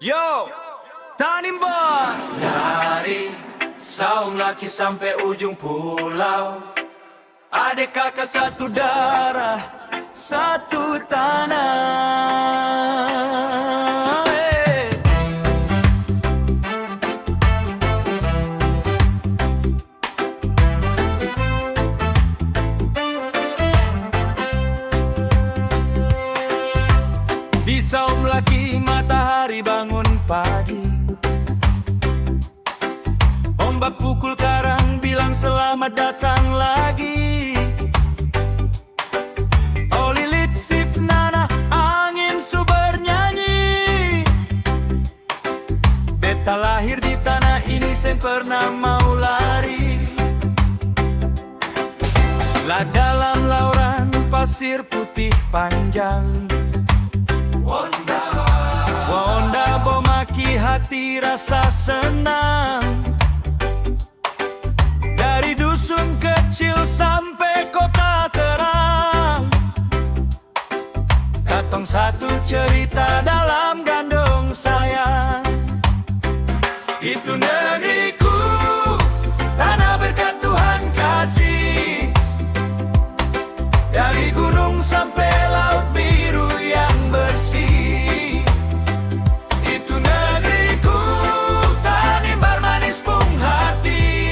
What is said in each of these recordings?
Yo, Tanimbar. Dari Saung Laki sampai ujung pulau, Adik kakak satu darah, satu tanah. Di Saung Laki matahari bangun pagi, ombak pukul karang bilang selamat datang lagi. Oh lilit sif nana angin su bernyanyi, beta lahir di tanah ini sen pernah mau lari. Lah dalam lauran pasir putih panjang, Wonda bomaki hati rasa senang. Dari dusun kecil sampai kota terang, katong satu cerita dalam gandong sayang. Itu negeriku, tanah berkat Tuhan kasih. Dari gunung sampai laut biru yang bersih. Itu negeriku, Tanimbar manis pung hati.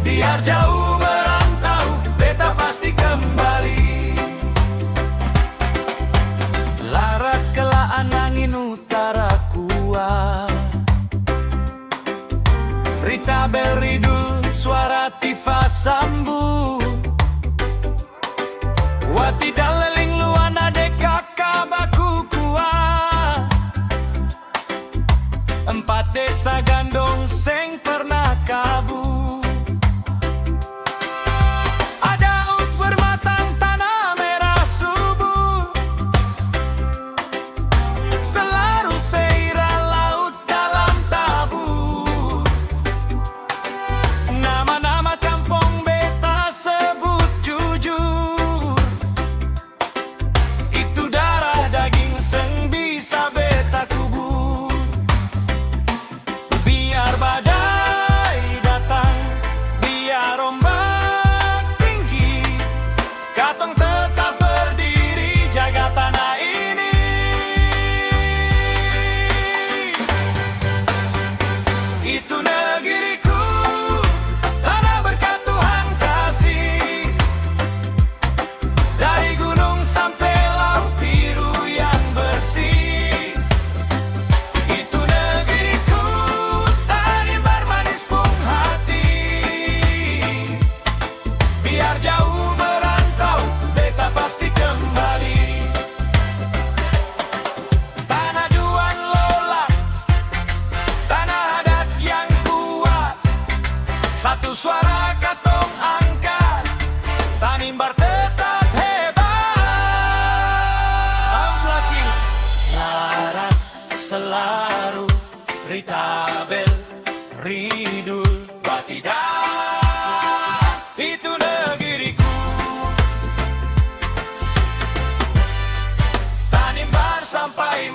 Biar jauh merantau, beta pasti kembali. Larat kelaan angin utara kuat, Rita Bel ridul suara Tifa sambu. Wati daleling luana de kakak baku kuat, empat desa gandong seng pernah kabur. Ada us bermatang tanah merah subuh, selaru seira laut dalam tabur. Nama-nama kampung beta sebut jujur. Itu darah daging seng bisa beta kubur. Biar badai datang, biar ombak tinggi, katong tetap berdiri jaga tanah ini. Itu negeriku, tanah berkat Tuhan kasih. Dari gunung sampai laut biru yang bersih. Itu negeriku, Tanimbar manis pung hati. Biar jauh merantau, beta pasti kembali. Tanah Duan Lola, tanah adat yang kuat, satu suara katong angkat, Tanimbar tetap hebat. Saung Laki, larat selaru, Rita Bel ridul, Batidah. Itu negeriku, Tanimbar sampai